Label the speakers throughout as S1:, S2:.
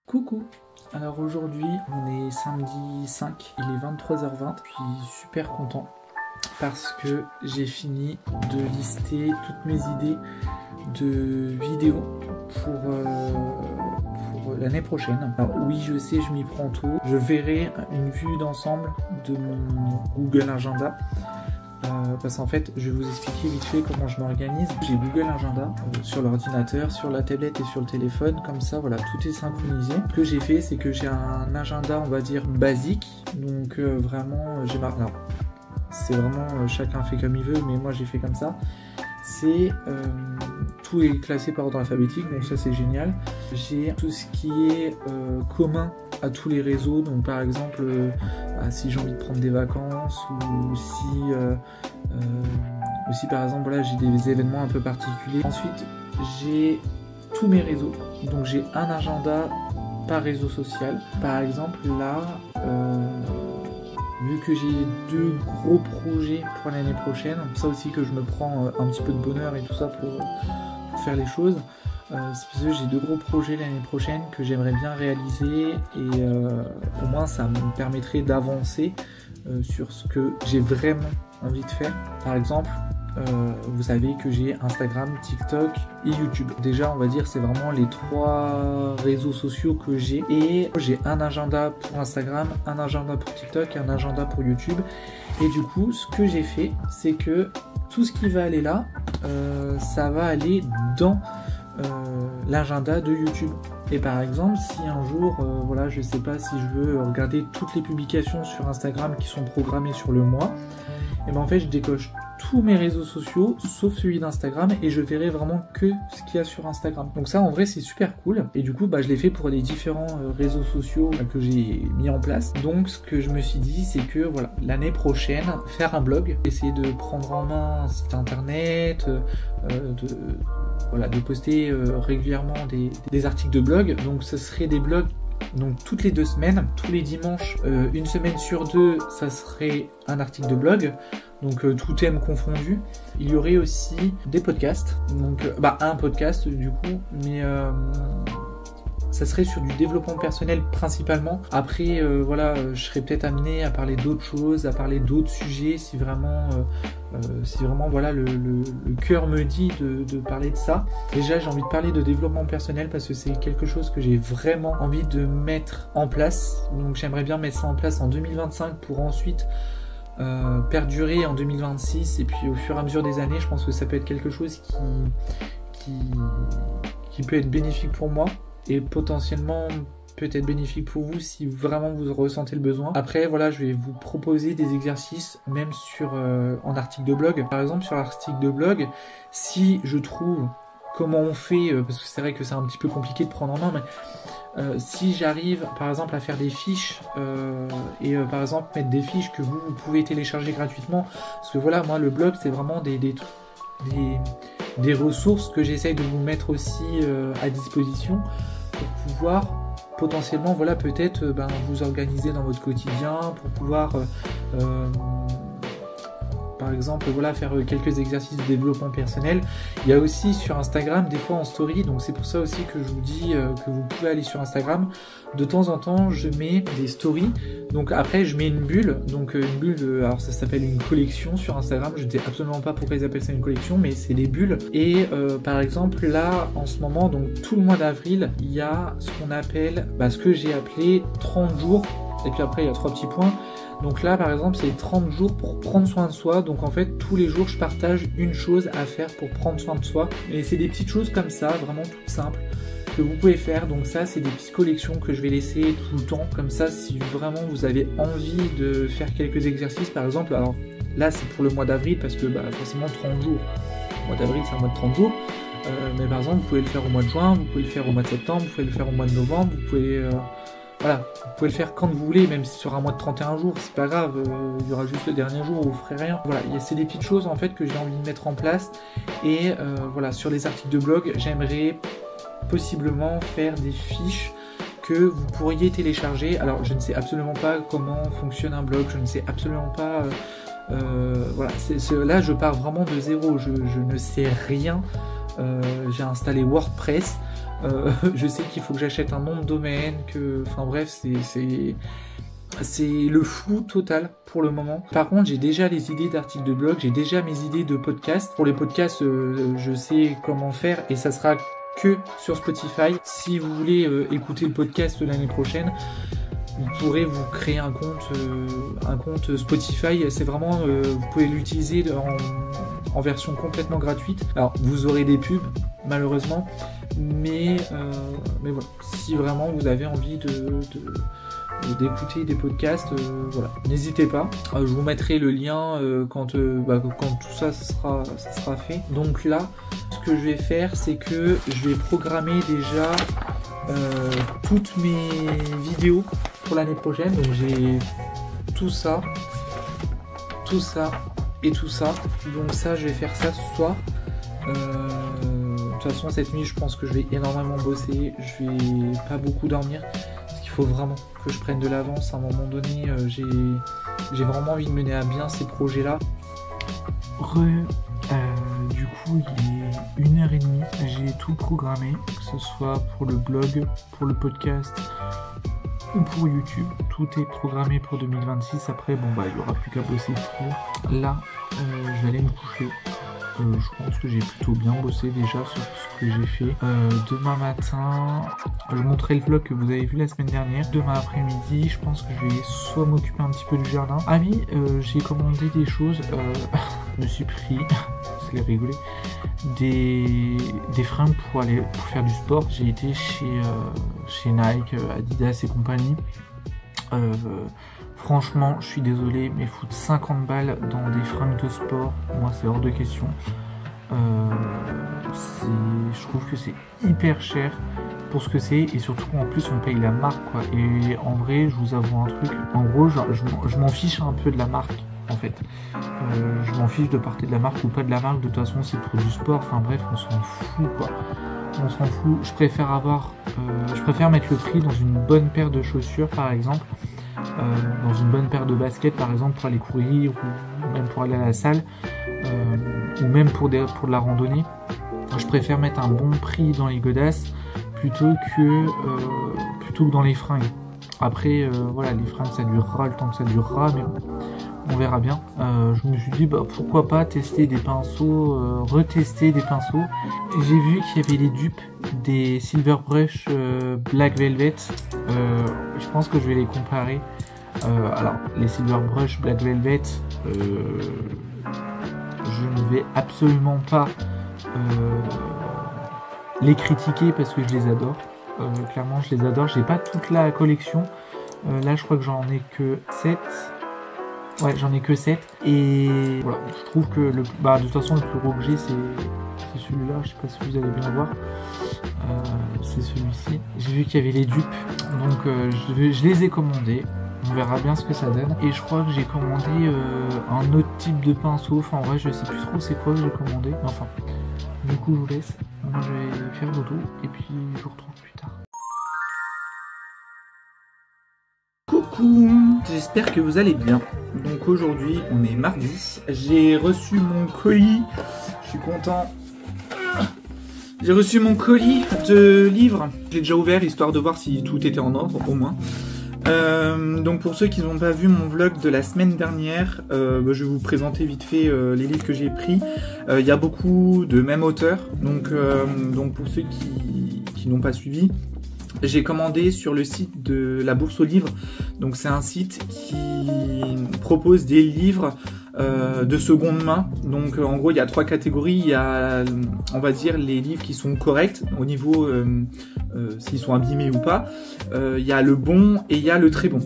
S1: Coucou. Alors aujourd'hui, on est samedi 5, il est 23h20, je suis super content parce que j'ai fini de lister toutes mes idées de vidéos pour l'année prochaine. Alors oui, je sais, je m'y prends tôt. Je verrai une vue d'ensemble de mon Google Agenda. Parce qu'en fait, je vais vous expliquer vite fait comment je m'organise. J'ai Google Agenda sur l'ordinateur, sur la tablette et sur le téléphone. Comme ça, voilà, tout est synchronisé. Ce que j'ai fait, c'est que j'ai un agenda, on va dire, basique. Donc vraiment, j'ai marqué. Alors, c'est vraiment chacun fait comme il veut, mais moi j'ai fait comme ça. C'est tout est classé par ordre alphabétique, donc ça c'est génial. J'ai tout ce qui est commun à tous les réseaux, donc par exemple si j'ai envie de prendre des vacances ou si par exemple là j'ai des événements un peu particuliers. Ensuite j'ai tous mes réseaux, donc j'ai un agenda par réseau social. Par exemple là vu que j'ai 2 gros projets pour l'année prochaine, ça aussi que je me prends un petit peu de bonheur et tout ça pour faire les choses. C'est parce que j'ai 2 gros projets l'année prochaine que j'aimerais bien réaliser et au moins ça me permettrait d'avancer sur ce que j'ai vraiment envie de faire. Par exemple, vous savez que j'ai Instagram, TikTok et YouTube. Déjà, on va dire c'est vraiment les 3 réseaux sociaux que j'ai. Et j'ai un agenda pour Instagram, un agenda pour TikTok et un agenda pour YouTube. Et du coup, ce que j'ai fait, c'est que tout ce qui va aller là, ça va aller dans l'agenda de YouTube. Et par exemple, si un jour, voilà, je sais pas si je veux regarder toutes les publications sur Instagram qui sont programmées sur le mois, et ben en fait, je décoche tous mes réseaux sociaux sauf celui d'Instagram et je verrai vraiment que ce qu'il y a sur Instagram. Donc ça en vrai c'est super cool et du coup je l'ai fait pour les différents réseaux sociaux que j'ai mis en place. Donc ce que je me suis dit c'est que voilà, l'année prochaine faire un blog, essayer de prendre en main un site internet, de poster régulièrement des articles de blog. Donc ce serait des blogs donc toutes les 2 semaines, tous les dimanches, une semaine sur 2, ça serait un article de blog, donc tout thème confondu. Il y aurait aussi des podcasts, donc un podcast du coup, mais ça serait sur du développement personnel principalement. Après voilà, je serais peut-être amené à parler d'autres choses, à parler d'autres sujets si vraiment voilà le cœur me dit de parler de ça. Déjà j'ai envie de parler de développement personnel parce que c'est quelque chose que j'ai vraiment envie de mettre en place. Donc j'aimerais bien mettre ça en place en 2025 pour ensuite perdurer en 2026 et puis au fur et à mesure des années, je pense que ça peut être quelque chose qui peut être bénéfique pour moi et potentiellement peut-être bénéfique pour vous si vraiment vous ressentez le besoin. Après voilà, je vais vous proposer des exercices même sur en article de blog. Par exemple sur l'article de blog, si je trouve comment on fait, parce que c'est vrai que c'est un petit peu compliqué de prendre en main, mais si j'arrive par exemple à faire des fiches et par exemple mettre des fiches que vous pouvez télécharger gratuitement, parce que voilà, moi le blog c'est vraiment des ressources que j'essaye de vous mettre aussi à disposition pour pouvoir potentiellement voilà peut-être vous organiser dans votre quotidien, pour pouvoir par exemple voilà faire quelques exercices de développement personnel. Il y a aussi sur Instagram des fois en story, donc c'est pour ça aussi que je vous dis que vous pouvez aller sur Instagram. De temps en temps je mets des stories, donc après je mets une bulle, donc une bulle, alors ça s'appelle une collection sur Instagram, je ne sais absolument pas pourquoi ils appellent ça une collection, mais c'est des bulles. Et par exemple là en ce moment, donc tout le mois d'avril, il y a ce qu'on appelle, ce que j'ai appelé 30 jours, et puis après il y a 3 petits points. Donc là par exemple c'est 30 jours pour prendre soin de soi, donc en fait tous les jours je partage une chose à faire pour prendre soin de soi, et c'est des petites choses comme ça, vraiment toutes simples, que vous pouvez faire. Donc ça c'est des petites collections que je vais laisser tout le temps, comme ça si vraiment vous avez envie de faire quelques exercices par exemple, alors là c'est pour le mois d'avril parce que forcément 30 jours, le mois d'avril c'est un mois de 30 jours, mais par exemple vous pouvez le faire au mois de juin, vous pouvez le faire au mois de septembre, vous pouvez le faire au mois de novembre, vous pouvez voilà, vous pouvez le faire quand vous voulez, même si sur un mois de 31 jours, c'est pas grave, il y aura juste le dernier jour où vous ferez rien. Voilà, c'est des petites choses en fait que j'ai envie de mettre en place. Et voilà, sur les articles de blog, j'aimerais possiblement faire des fiches que vous pourriez télécharger. Alors je ne sais absolument pas comment fonctionne un blog, je ne sais absolument pas voilà, là je pars vraiment de zéro, je ne sais rien j'ai installé WordPress. Je sais qu'il faut que j'achète un nom de domaine, enfin bref, c'est le flou total pour le moment. Par contre, j'ai déjà les idées d'articles de blog, j'ai déjà mes idées de podcasts. Pour les podcasts, je sais comment faire et ça sera que sur Spotify. Si vous voulez écouter le podcast l'année prochaine, vous pourrez vous créer un compte Spotify. C'est vraiment, vous pouvez l'utiliser en version complètement gratuite. Alors, vous aurez des pubs, malheureusement, mais voilà. Si vraiment vous avez envie d'écouter des podcasts, voilà, n'hésitez pas. Je vous mettrai le lien quand tout ça sera fait. Donc là, ce que je vais faire, c'est que je vais programmer déjà toutes mes vidéos pour l'année prochaine. Donc j'ai tout ça et tout ça. Donc ça, je vais faire ça ce soir. De toute façon, cette nuit, je pense que je vais énormément bosser. Je vais pas beaucoup dormir. Parce qu'il faut vraiment que je prenne de l'avance. À un moment donné, j'ai vraiment envie de mener à bien ces projets-là. Du coup, il est 1h30. J'ai tout programmé, que ce soit pour le blog, pour le podcast ou pour YouTube. Tout est programmé pour 2026. Après, il n'y aura plus qu'à bosser pour. Là, je vais aller me coucher. Je pense que j'ai plutôt bien bossé déjà sur ce que j'ai fait. Demain matin, je montrerai le vlog que vous avez vu la semaine dernière. Demain après-midi, je pense que je vais soit m'occuper un petit peu du jardin. Ah oui, j'ai commandé des choses. Je me suis pris, je l'ai rigolé, des fringues pour faire du sport. J'ai été chez Nike, Adidas et compagnie. Franchement, je suis désolé, mais foutre 50 balles dans des fringues de sport, moi c'est hors de question. Je trouve que c'est hyper cher pour ce que c'est, et surtout en plus on paye la marque, quoi. Et en vrai, je vous avoue un truc, en gros, je m'en fiche un peu de la marque, en fait. Je m'en fiche de porter de la marque ou pas de la marque, de toute façon c'est pour du sport, enfin bref, on s'en fout, quoi. On s'en fout. Je préfère mettre le prix dans une bonne paire de chaussures, par exemple. Dans une bonne paire de baskets, par exemple, pour aller courir ou même pour aller à la salle, ou même pour de la randonnée. Je préfère mettre un bon prix dans les godasses plutôt que dans les fringues. Après, voilà, les fringues ça durera le temps que ça durera, mais bon, on verra bien. Je me suis dit pourquoi pas tester des pinceaux, retester des pinceaux. J'ai vu qu'il y avait les dupes des Silver Brush Black Velvet. Je pense que je vais les comparer. Alors les Silver Brush Black Velvet, je ne vais absolument pas les critiquer parce que je les adore. Clairement je les adore. J'ai pas toute la collection. Là je crois que j'en ai que 7. Ouais, j'en ai que 7. Et voilà, je trouve que de toute façon le plus gros que j'ai c'est celui-là. Je sais pas si vous allez bien voir. C'est celui-ci. J'ai vu qu'il y avait les dupes, donc je les ai commandés. On verra bien ce que ça donne. Et je crois que j'ai commandé un autre type de pinceau. Enfin, en vrai, je sais plus trop c'est quoi que j'ai commandé. Enfin, du coup, je vous laisse. Moi, je vais faire dodo et puis je vous retrouve plus tard. Coucou, j'espère que vous allez bien. Donc aujourd'hui, on est mardi. J'ai reçu mon colis. Je suis content. J'ai reçu mon colis de livres. J'ai déjà ouvert histoire de voir si tout était en ordre au moins. Donc pour ceux qui n'ont pas vu mon vlog de la semaine dernière, je vais vous présenter vite fait les livres que j'ai pris. Il y a beaucoup de même auteur, donc pour ceux qui n'ont pas suivi, j'ai commandé sur le site de la Bourse aux livres. Donc c'est un site qui propose des livres de seconde main. Donc en gros il y a 3 catégories. Il y a, on va dire, les livres qui sont corrects au niveau s'ils sont abîmés ou pas. Il y a le bon et il y a le très bon.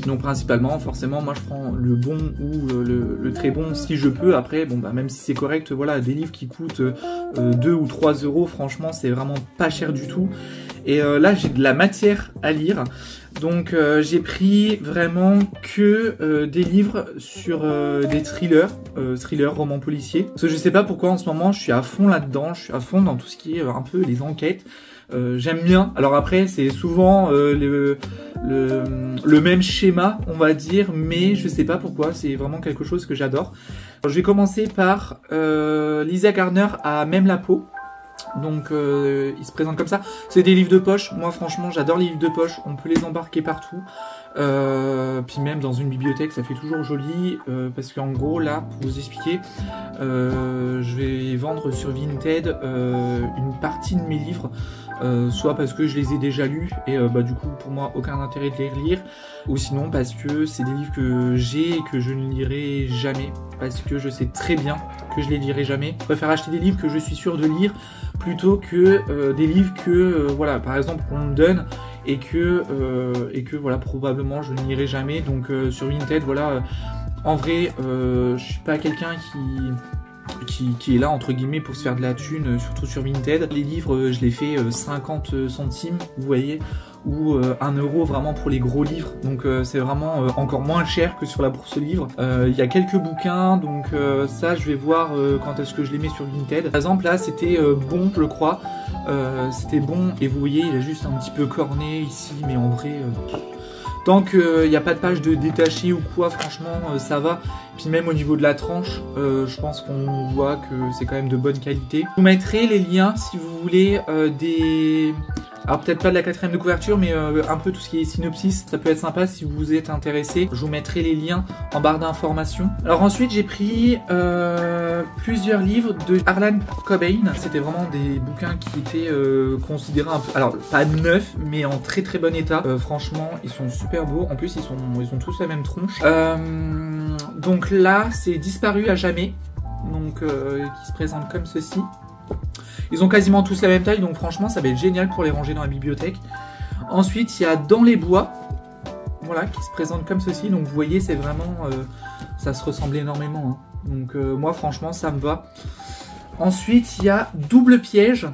S1: Donc principalement, forcément, moi je prends le bon ou le très bon si je peux. Après, même si c'est correct, voilà, des livres qui coûtent 2 ou 3 euros, franchement, c'est vraiment pas cher du tout. Et là, j'ai de la matière à lire. Donc j'ai pris vraiment que des livres sur des thrillers, romans policiers. Parce que je sais pas pourquoi en ce moment, je suis à fond là-dedans, je suis à fond dans tout ce qui est un peu les enquêtes. J'aime bien. Alors après, c'est souvent le même schéma, on va dire, mais je sais pas pourquoi, c'est vraiment quelque chose que j'adore. Je vais commencer par Lisa Garner à Même la peau. Donc ils se présentent comme ça. C'est des livres de poche. Moi franchement j'adore les livres de poche. On peut les embarquer partout. Puis même dans une bibliothèque ça fait toujours joli. Parce qu'en gros là, pour vous expliquer, je vais vendre sur Vinted une partie de mes livres. Soit parce que je les ai déjà lus et du coup pour moi aucun intérêt de les relire, ou sinon parce que c'est des livres que j'ai et que je ne lirai jamais, parce que je sais très bien que je les lirai jamais. Je préfère acheter des livres que je suis sûr de lire plutôt que des livres que voilà, par exemple qu'on me donne et que voilà, probablement je ne lirai jamais. Donc sur Vinted, voilà, en vrai je suis pas quelqu'un qui est là entre guillemets pour se faire de la thune, surtout sur Vinted. Les livres je les fais 50 centimes, vous voyez, ou 1 euro vraiment pour les gros livres, donc c'est vraiment encore moins cher que sur la bourse aux livres. Il y a quelques bouquins, donc ça je vais voir quand est-ce que je les mets sur Vinted. Par exemple là c'était bon, je le crois, c'était bon, et vous voyez il a juste un petit peu corné ici, mais en vrai tant qu'il n'y a pas de page de détaché ou quoi, franchement ça va. Puis même au niveau de la tranche, je pense qu'on voit que c'est quand même de bonne qualité. Je vous mettrai les liens si vous voulez des... Alors peut-être pas de la 4ème de couverture, mais un peu tout ce qui est synopsis, ça peut être sympa si vous êtes intéressé. Je vous mettrai les liens en barre d'informations. Alors ensuite j'ai pris plusieurs livres de Harlan Coben. C'était vraiment des bouquins qui étaient considérés un peu, alors pas neufs, mais en très très bon état. Franchement ils sont super beaux, en plus ils ont tous la même tronche. Donc là c'est Disparu à jamais, donc qui se présente comme ceci. Ils ont quasiment tous la même taille, donc franchement ça va être génial pour les ranger dans la bibliothèque. Ensuite il y a Dans les bois, voilà, qui se présente comme ceci. Donc vous voyez c'est vraiment, ça se ressemble énormément, hein. Donc moi franchement ça me va. Ensuite il y a Double piège.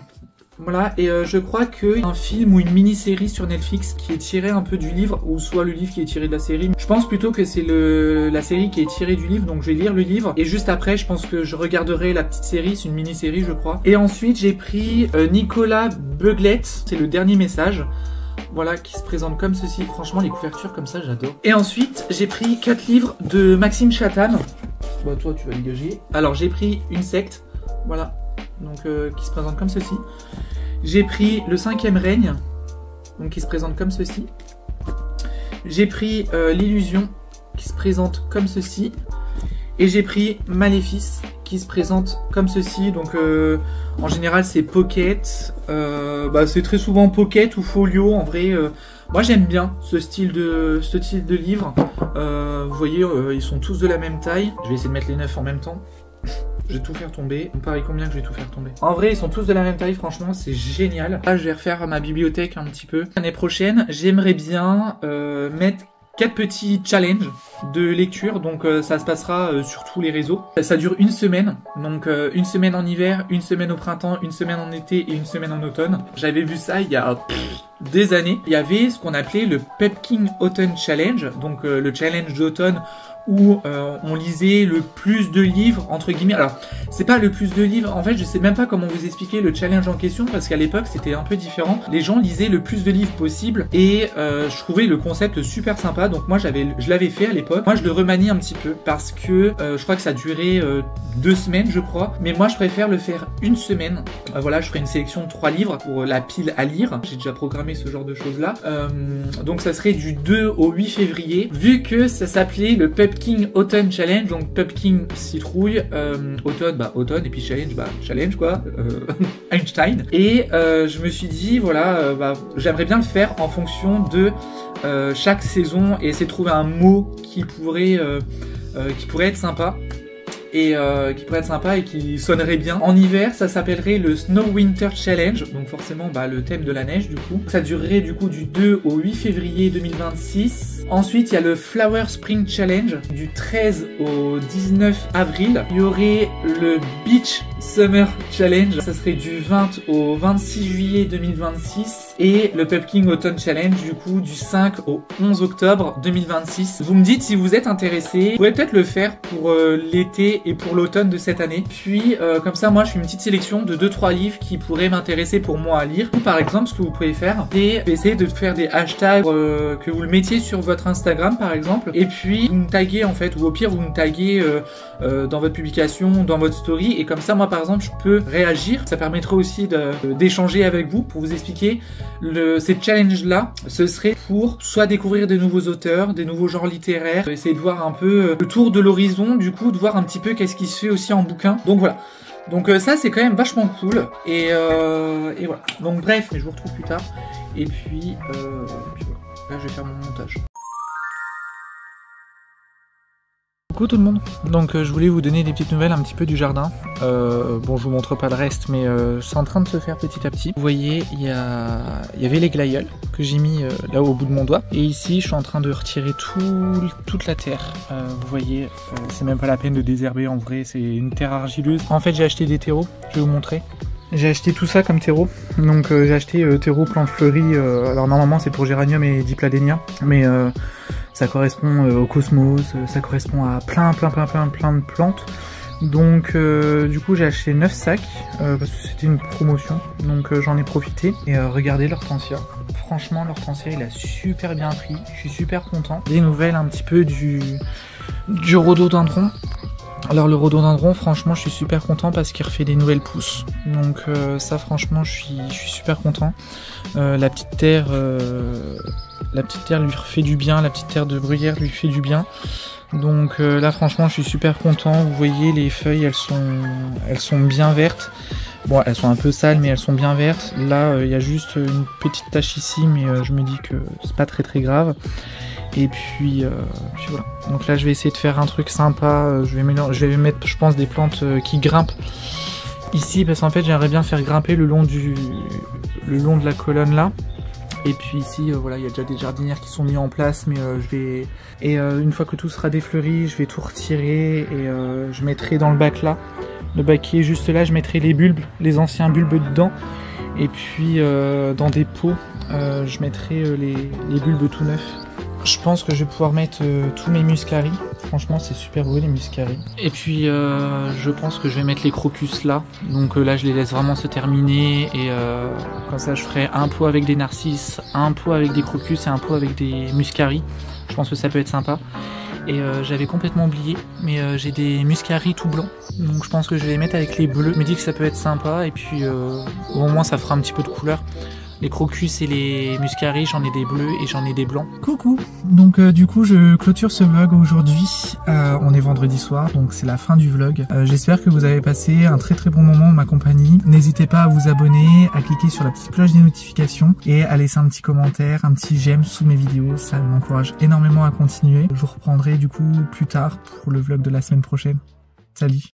S1: Voilà, et je crois qu'il y a un film ou une mini-série sur Netflix qui est tiré un peu du livre, ou soit le livre qui est tiré de la série. Je pense plutôt que c'est la série qui est tirée du livre, donc je vais lire le livre. Et juste après, je pense que je regarderai la petite série, c'est une mini-série je crois. Et ensuite, j'ai pris Nicolas Beuglet, c'est le dernier message. Voilà, qui se présente comme ceci. Franchement, les couvertures comme ça, j'adore. Et ensuite, j'ai pris 4 livres de Maxime Chatham. Bah toi, tu vas dégager. Alors, j'ai pris Une secte, voilà, donc qui se présente comme ceci. J'ai pris Le 5e règne, donc qui se présente comme ceci. J'ai pris L'illusion, qui se présente comme ceci. Et j'ai pris Maléfice, qui se présente comme ceci. Donc en général c'est pocket, c'est très souvent pocket ou folio. En vrai, moi j'aime bien ce style de livre. Vous voyez, ils sont tous de la même taille. Je vais essayer de mettre les 9 en même temps. Je vais tout faire tomber. On parie combien que je vais tout faire tomber. En vrai, ils sont tous de la même taille, franchement, c'est génial. Là, je vais refaire ma bibliothèque un petit peu. L'année prochaine, j'aimerais bien mettre 4 petits challenges de lecture. Donc ça se passera sur tous les réseaux. Ça dure une semaine. Donc une semaine en hiver, une semaine au printemps, une semaine en été et une semaine en automne. J'avais vu ça il y a des années. Il y avait ce qu'on appelait le Pupkin Autumn Challenge. Donc le challenge d'automne où on lisait le plus de livres, entre guillemets. Alors, c'est pas le plus de livres, en fait, je sais même pas comment vous expliquer le challenge en question, parce qu'à l'époque, c'était un peu différent. Les gens lisaient le plus de livres possible, et je trouvais le concept super sympa, donc moi, je l'avais fait à l'époque. Moi, je le remanie un petit peu, parce que je crois que ça durait 2 semaines, je crois, mais moi, je préfère le faire une semaine. Voilà, je ferai une sélection de 3 livres pour la pile à lire. J'ai déjà programmé ce genre de choses-là. Donc, ça serait du 2 au 8 février, vu que ça s'appelait le Pupkin Autumn Challenge, donc Pupkin citrouille, automne, automne, et puis challenge, challenge quoi, Einstein. Et je me suis dit, voilà, j'aimerais bien le faire en fonction de chaque saison et essayer de trouver un mot qui pourrait être sympa. Et qui pourrait être sympa et qui sonnerait bien. En hiver, ça s'appellerait le Snow Winter Challenge, donc forcément le thème de la neige du coup. Ça durerait du coup du 2 au 8 février 2026. Ensuite, il y a le Flower Spring Challenge du 13 au 19 avril. Il y aurait le Beach Summer Challenge, ça serait du 20 au 26 juillet 2026. Et le Pupkin Autumn Challenge du coup du 5 au 11 octobre 2026. Vous me dites si vous êtes intéressé. Vous pourrez peut-être le faire pour l'été l'été et pour l'automne de cette année. Puis comme ça moi je fais une petite sélection de 2-3 livres qui pourraient m'intéresser pour moi à lire. Ou par exemple ce que vous pouvez faire, c'est essayer de faire des hashtags, que vous le mettiez sur votre Instagram par exemple, et puis vous me taguez en fait, ou au pire vous me taguez dans votre publication, dans votre story, et comme ça moi par exemple je peux réagir. Ça permettrait aussi d'échanger avec vous pour vous expliquer ces challenges là. Ce serait pour soit découvrir des nouveaux auteurs, des nouveaux genres littéraires, essayer de voir un peu le tour de l'horizon, du coup de voir un petit peu qu'est-ce qui se fait aussi en bouquin. Donc voilà. Donc ça c'est quand même vachement cool. Et voilà. Donc bref, mais je vous retrouve plus tard. Et puis voilà. Là je vais faire mon montage. Coucou tout le monde, donc je voulais vous donner des petites nouvelles un petit peu du jardin. Bon, je vous montre pas le reste, mais c'est en train de se faire petit à petit. Vous voyez, il y avait les glaïeuls que j'ai mis là au bout de mon doigt, et ici je suis en train de retirer toute la terre. Vous voyez, c'est même pas la peine de désherber en vrai, c'est une terre argileuse. En fait j'ai acheté des terreaux, je vais vous montrer. J'ai acheté tout ça comme terreau, donc j'ai acheté terreau plantes fleuries, alors normalement c'est pour géranium et dipladénia, mais ça correspond au cosmos, ça correspond à plein de plantes. Donc du coup j'ai acheté 9 sacs, parce que c'était une promotion, donc j'en ai profité. Et regardez l'hortensia, franchement l'hortensia il a super bien pris, je suis super content. Des nouvelles un petit peu du rhododendron. Alors le rhododendron, franchement je suis super content parce qu'il refait des nouvelles pousses, donc ça franchement je suis super content. La petite terre lui refait du bien, la petite terre de bruyère lui fait du bien, donc là franchement je suis super content. Vous voyez les feuilles elles sont bien vertes, bon elles sont un peu sales mais elles sont bien vertes. Là il y a juste une petite tache ici, mais je me dis que c'est pas très grave. Et puis voilà. Donc là je vais essayer de faire un truc sympa. Je vais mettre je pense des plantes qui grimpent ici, parce qu'en fait j'aimerais bien faire grimper le long de la colonne là. Et puis ici voilà, il y a déjà des jardinières qui sont mis en place, mais une fois que tout sera défleuri, je vais tout retirer et je mettrai dans le bac là. Le bac qui est juste là, je mettrai les bulbes, les anciens bulbes dedans. Et puis dans des pots, je mettrai les bulbes tout neufs. Je pense que je vais pouvoir mettre tous mes muscaries. Franchement c'est super beau les muscaries. Et puis je pense que je vais mettre les crocus là. Donc là je les laisse vraiment se terminer. Et comme ça je ferai un pot avec des narcisses, un pot avec des crocus et un pot avec des muscaries. Je pense que ça peut être sympa. Et j'avais complètement oublié, mais j'ai des muscaries tout blancs. Donc je pense que je vais les mettre avec les bleus. Je me dis que ça peut être sympa. Et puis au moins ça fera un petit peu de couleur. Les crocus et les muscaries, j'en ai des bleus et j'en ai des blancs. Coucou. Donc du coup je clôture ce vlog aujourd'hui. On est vendredi soir, donc c'est la fin du vlog. J'espère que vous avez passé un très bon moment en ma compagnie. N'hésitez pas à vous abonner, à cliquer sur la petite cloche des notifications et à laisser un petit commentaire, un petit j'aime sous mes vidéos. Ça m'encourage énormément à continuer. Je vous reprendrai du coup plus tard pour le vlog de la semaine prochaine. Salut.